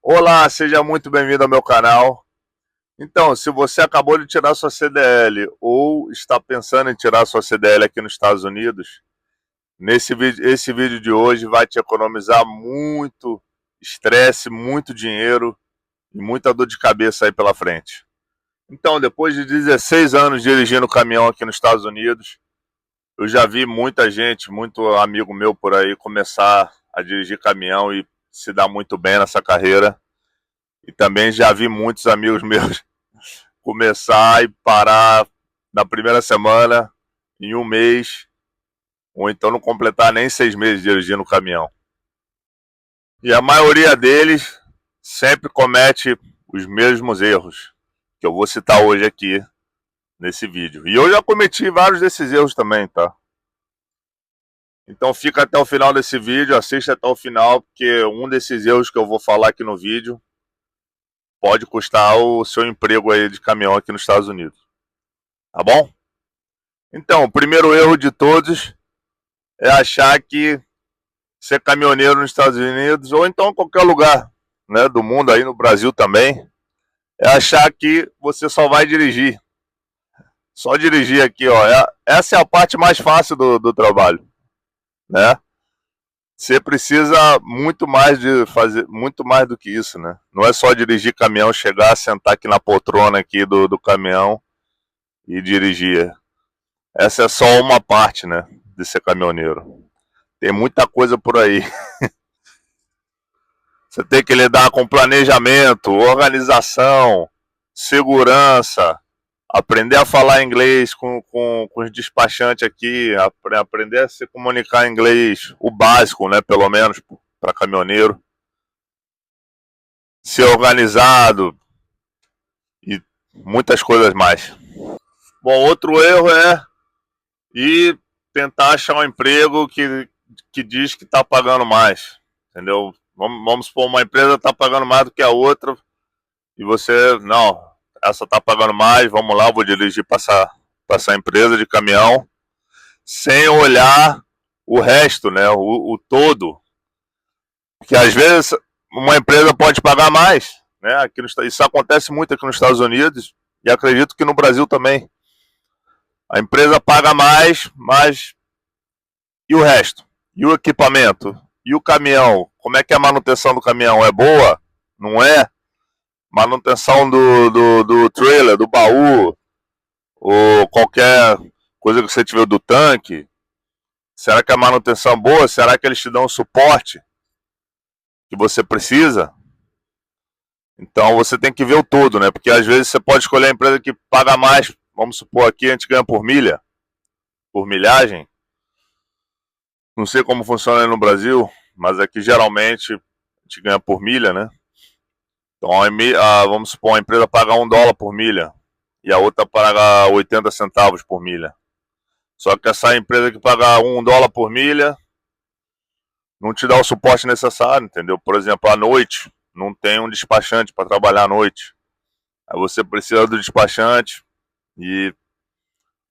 Olá, seja muito bem-vindo ao meu canal. Então, se você acabou de tirar sua CDL ou está pensando em tirar sua CDL aqui nos Estados Unidos, esse vídeo de hoje vai te economizar muito estresse, muito dinheiro e muita dor de cabeça aí pela frente. Então, depois de 16 anos dirigindo caminhão aqui nos Estados Unidos, eu já vi muita gente, muito amigo meu por aí começar a dirigir caminhão e se dar muito bem nessa carreira. E também já vi muitos amigos meus começar e parar na primeira semana, em um mês, ou então não completar nem 6 meses dirigindo o caminhão. E a maioria deles sempre comete os mesmos erros, que eu vou citar hoje aqui nesse vídeo. E eu já cometi vários desses erros também, tá? Então fica até o final desse vídeo, assista até o final, porque um desses erros que eu vou falar aqui no vídeo pode custar o seu emprego aí de caminhão aqui nos Estados Unidos. Tá bom? Então, o primeiro erro de todos é achar que ser caminhoneiro nos Estados Unidos, ou então em qualquer lugar, né, do mundo, aí no Brasil também, é achar que você só vai dirigir. Só dirigir aqui, ó. Essa é a parte mais fácil do trabalho, né? Você precisa muito mais de fazer, muito mais do que isso, né? Não é só dirigir caminhão, chegar, sentar aqui na poltrona aqui do caminhão e dirigir. Essa é só uma parte, né, de ser caminhoneiro. Tem muita coisa por aí. Você tem que lidar com planejamento, organização, segurança, aprender a falar inglês com os despachantes aqui, aprender a se comunicar em inglês, o básico, né, pelo menos, para caminhoneiro. Ser organizado e muitas coisas mais. Bom, outro erro é ir tentar achar um emprego que diz que está pagando mais, entendeu? Vamos supor, uma empresa está pagando mais do que a outra e você, não, essa está pagando mais, vamos lá, vou dirigir para essa empresa de caminhão, sem olhar o resto, né, o todo. Porque às vezes uma empresa pode pagar mais, né? Isso acontece muito aqui nos Estados Unidos e acredito que no Brasil também. A empresa paga mais, mas e o resto? E o equipamento? E o caminhão? Como é que é a manutenção do caminhão? É boa? Não é? Manutenção do trailer, do baú, ou qualquer coisa que você tiver do tanque? Será que a manutenção é boa? Será que eles te dão o suporte que você precisa? Então você tem que ver o todo, né? Porque às vezes você pode escolher a empresa que paga mais. Vamos supor aqui a gente ganha por milha, por milhagem. Não sei como funciona aí no Brasil, mas aqui geralmente a gente ganha por milha, né? Então vamos supor, uma empresa paga $1 por milha e a outra paga 80 centavos por milha. Só que essa empresa que paga $1 por milha não te dá o suporte necessário, entendeu? Por exemplo, à noite não tem um despachante para trabalhar à noite. Aí você precisa do despachante e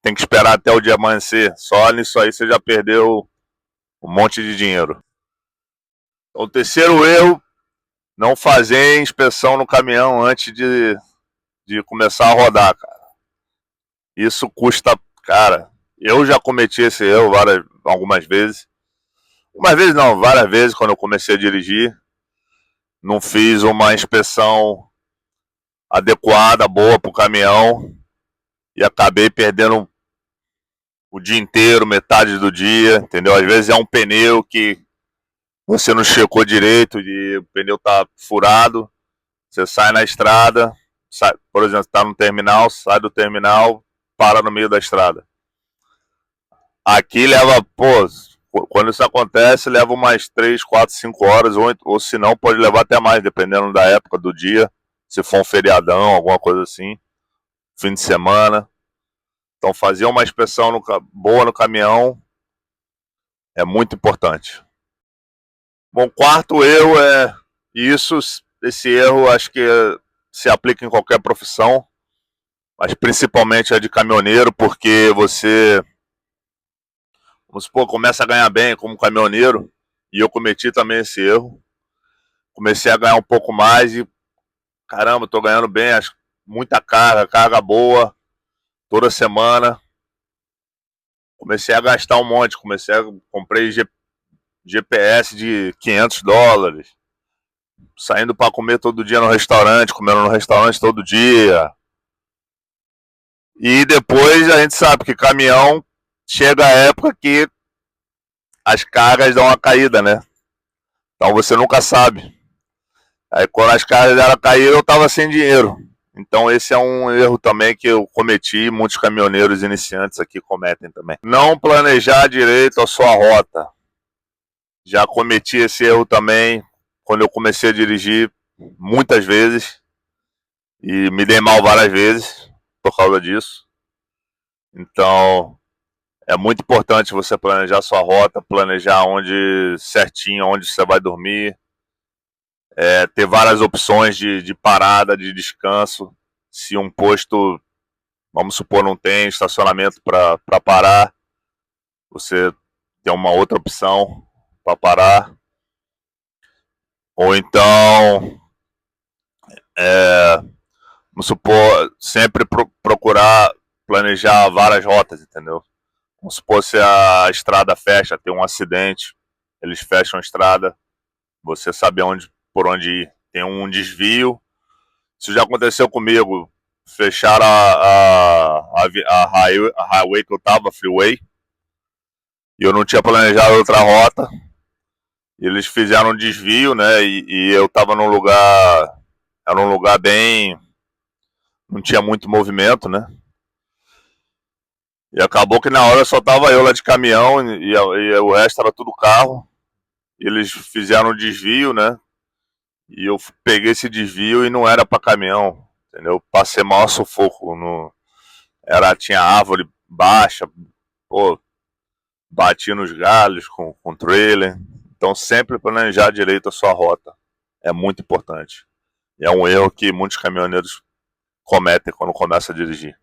tem que esperar até o dia amanhecer. Só nisso aí você já perdeu um monte de dinheiro. Então, o terceiro erro, não fazer inspeção no caminhão antes de começar a rodar, cara. Isso custa, cara. Eu já cometi esse erro algumas vezes. Algumas vezes não, várias vezes quando eu comecei a dirigir. Não fiz uma inspeção adequada, boa para o caminhão. E acabei perdendo o dia inteiro, metade do dia, entendeu? Às vezes é um pneu que você não checou direito e o pneu tá furado. Você sai na estrada, por exemplo, está no terminal, sai do terminal, para no meio da estrada. Aqui leva, pô, quando isso acontece, leva umas 3, 4, 5 horas, ou se não, pode levar até mais, dependendo da época do dia, se for um feriadão, alguma coisa assim, fim de semana. Então fazer uma inspeção boa no caminhão é muito importante. Bom, quarto erro é isso, esse erro acho que se aplica em qualquer profissão, mas principalmente a de caminhoneiro, porque você, vamos supor, começa a ganhar bem como caminhoneiro, e eu cometi também esse erro. comecei a ganhar um pouco mais e, caramba, tô ganhando bem, muita carga boa, toda semana. Comecei a gastar um monte, comprei GPS de US$ 500, saindo para comer todo dia no restaurante, comendo no restaurante todo dia. E depois a gente sabe que caminhão chega a época que as cargas dão uma caída, né? Então você nunca sabe. Aí quando as cargas eram caídas, eu tava sem dinheiro. Então esse é um erro também que eu cometi, muitos caminhoneiros iniciantes aqui cometem também. Não planejar direito a sua rota. Já cometi esse erro também quando eu comecei a dirigir muitas vezes e me dei mal várias vezes por causa disso. Então é muito importante você planejar sua rota, planejar onde certinho, onde você vai dormir, ter várias opções de parada, de descanso. Se um posto, vamos supor, não tem estacionamento para parar, você tem uma outra opção para parar. Ou então, vamos supor, sempre procurar planejar várias rotas, entendeu? Vamos supor se a estrada fecha, tem um acidente, eles fecham a estrada, você sabe por onde ir. Tem um desvio. Isso já aconteceu comigo. Fecharam a highway que eu tava, a freeway, e eu não tinha planejado outra rota. Eles fizeram um desvio, né? E eu tava num lugar. Era um lugar bem. Não tinha muito movimento, né? E acabou que na hora só tava eu lá de caminhão e o resto era tudo carro. Eles fizeram um desvio, né? E eu peguei esse desvio e não era para caminhão, entendeu? Passei maior sufoco. Tinha árvore baixa, pô, bati nos galhos com trailer. Então sempre planejar direito a sua rota é muito importante. E é um erro que muitos caminhoneiros cometem quando começam a dirigir.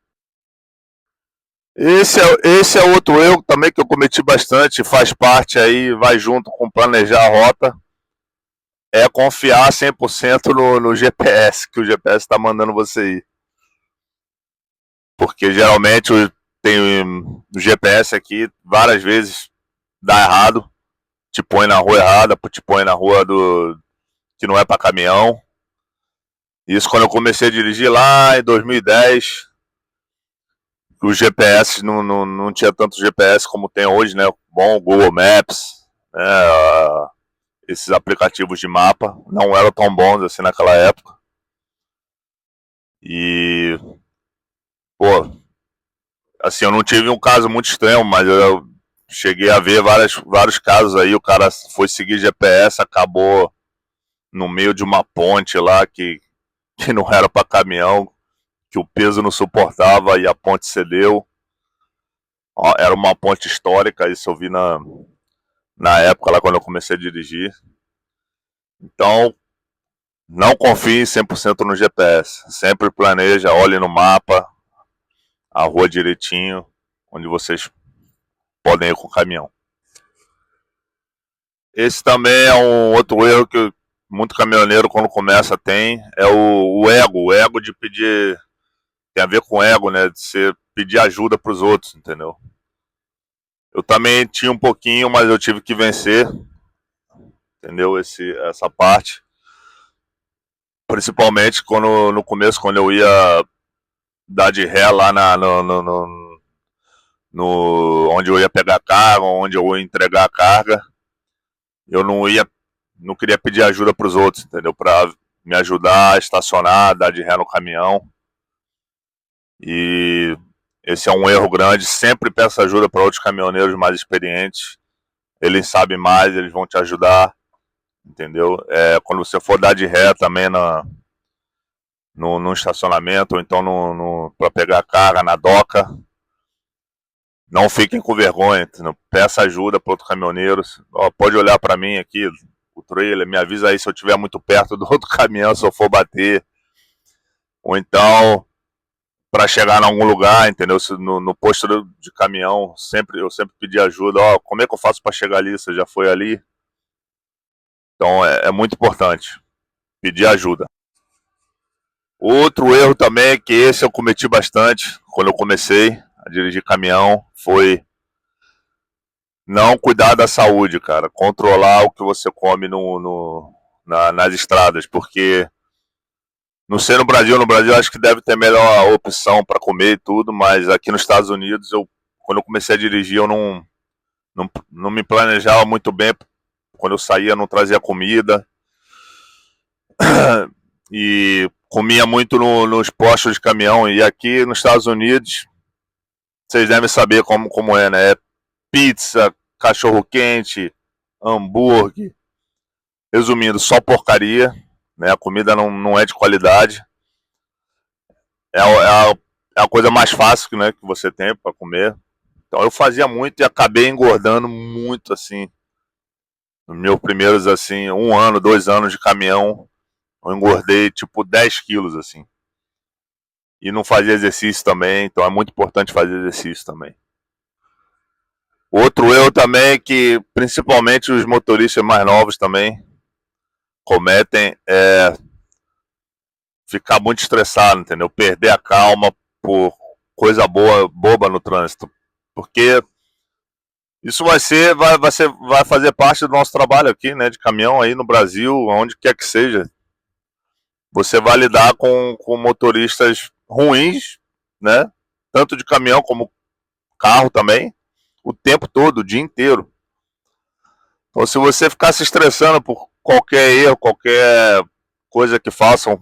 Esse é outro erro também que eu cometi bastante, faz parte aí, vai junto com planejar a rota, é confiar 100% no GPS, que o GPS está mandando você ir. Porque geralmente tem o GPS aqui, várias vezes dá errado, te põe na rua errada, te põe na rua que não é para caminhão. Isso quando eu comecei a dirigir lá em 2010, o GPS não tinha tanto GPS como tem hoje, né? Bom, Google Maps, né? Esses aplicativos de mapa não eram tão bons assim naquela época. E, pô, assim, eu não tive um caso muito extremo, mas eu cheguei a ver vários casos aí. O cara foi seguir GPS, acabou no meio de uma ponte lá que não era para caminhão, que o peso não suportava e a ponte cedeu. Era uma ponte histórica, isso eu vi na época lá quando eu comecei a dirigir. Então, não confie 100% no GPS. Sempre planeja, olhe no mapa, a rua direitinho, onde vocês podem ir com o caminhão. Esse também é um outro erro que muito caminhoneiro quando começa tem, é o ego. O ego de pedir, tem a ver com ego, né? De você pedir ajuda para os outros, entendeu? Eu também tinha um pouquinho, mas eu tive que vencer, entendeu? Essa parte. Principalmente no começo, quando eu ia dar de ré lá onde eu ia pegar a carga, onde eu ia entregar a carga, eu não queria pedir ajuda para os outros, entendeu? Para me ajudar a estacionar, dar de ré no caminhão. E esse é um erro grande. Sempre peça ajuda para outros caminhoneiros mais experientes. Eles sabem mais, eles vão te ajudar, entendeu? Quando você for dar de ré também no estacionamento, ou então para pegar a carga na doca, não fiquem com vergonha, entendeu? Peça ajuda para outro caminhoneiro. Pode olhar para mim aqui, o trailer, me avisa aí se eu estiver muito perto do outro caminhão, se eu for bater. Ou então, para chegar em algum lugar, entendeu? No posto de caminhão, eu sempre pedi ajuda. Como é que eu faço para chegar ali? Você já foi ali? Então é muito importante pedir ajuda. Outro erro também, que esse eu cometi bastante quando eu comecei a dirigir caminhão, foi não cuidar da saúde, cara. Controlar o que você come nas estradas, porque não sei no Brasil acho que deve ter melhor opção para comer e tudo, mas aqui nos Estados Unidos, quando eu comecei a dirigir, eu não me planejava muito bem. Quando eu saía, não trazia comida. E comia muito nos postos de caminhão. E aqui nos Estados Unidos, vocês devem saber como é, né? É pizza, cachorro-quente, hambúrguer. Resumindo, só porcaria. Né? A comida não é de qualidade. É a coisa mais fácil, né, que você tem para comer. Então eu fazia muito e acabei engordando muito, assim. Nos meus primeiros, assim, 1 ano, 2 anos de caminhão, eu engordei tipo 10 quilos, assim. E não fazia exercício também, então é muito importante fazer exercício também. Outro erro também que principalmente os motoristas mais novos também cometem é ficar muito estressado, entendeu? Perder a calma por coisa boba no trânsito. Porque isso vai fazer parte do nosso trabalho aqui, né, de caminhão aí no Brasil, onde quer que seja. Você vai lidar com motoristas ruins, né? Tanto de caminhão como carro também, o tempo todo, o dia inteiro. Então, se você ficar se estressando por qualquer erro, qualquer coisa que façam,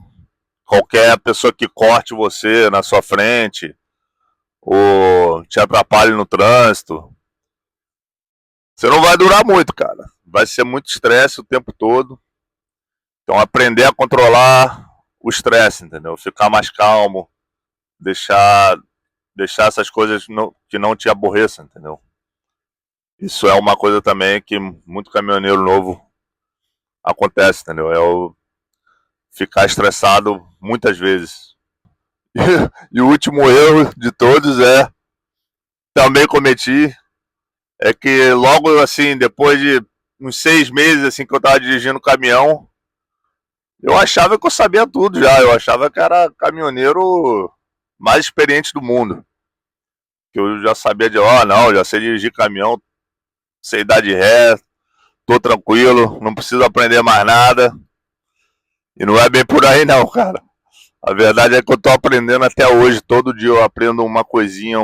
qualquer pessoa que corte você na sua frente, ou te atrapalhe no trânsito, você não vai durar muito, cara. Vai ser muito estresse o tempo todo. Então, aprender a controlar o estresse, entendeu? Ficar mais calmo, deixar essas coisas que não te aborreçam, entendeu? Isso é uma coisa também que muito caminhoneiro novo acontece, entendeu? É o ficar estressado muitas vezes. E o último erro de todos também cometi, é que logo assim, depois de uns 6 meses assim que eu tava dirigindo caminhão, eu achava que eu sabia tudo já, eu achava que era caminhoneiro mais experiente do mundo. Que eu já sabia não, já sei dirigir caminhão, sei dar de ré, tô tranquilo, não preciso aprender mais nada. E não é bem por aí não, cara. A verdade é que eu tô aprendendo até hoje, todo dia eu aprendo uma coisinha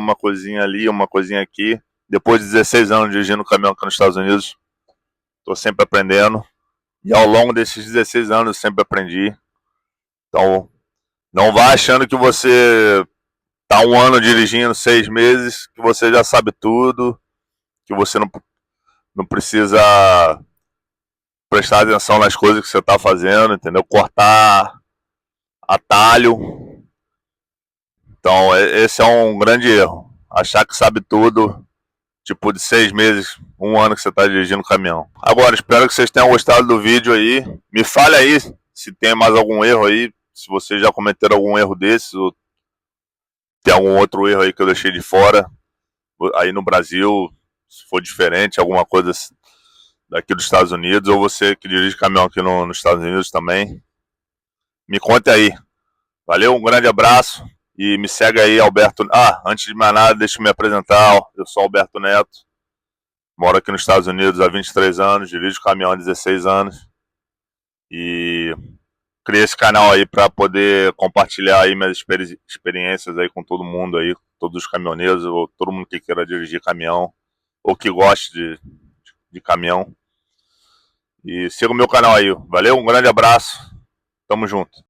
ali, uma coisinha aqui. Depois de 16 anos dirigindo caminhão aqui nos Estados Unidos, tô sempre aprendendo. E ao longo desses 16 anos eu sempre aprendi. Então, não vá achando que você tá 1 ano dirigindo, 6 meses, que você já sabe tudo, que você não precisa prestar atenção nas coisas que você tá fazendo, entendeu? Cortar atalho. Então, esse é um grande erro. Achar que sabe tudo, tipo de 6 meses, 1 ano que você está dirigindo caminhão. Agora, espero que vocês tenham gostado do vídeo aí. Me fale aí se tem mais algum erro aí, se vocês já cometeram algum erro desses, ou tem algum outro erro aí que eu deixei de fora. Aí no Brasil, se for diferente, alguma coisa daqui dos Estados Unidos, ou você que dirige caminhão aqui nos Estados Unidos também. Me conte aí. Valeu, um grande abraço. E me segue aí, Alberto. Antes de mais nada, deixa eu me apresentar. Eu sou Alberto Neto. Moro aqui nos Estados Unidos há 23 anos. Dirijo caminhão há 16 anos. E criei esse canal aí para poder compartilhar aí minhas experiências aí com todo mundo aí. Todos os caminhoneiros, ou todo mundo que queira dirigir caminhão. Ou que goste de caminhão. E siga o meu canal aí. Valeu, um grande abraço. Tamo junto.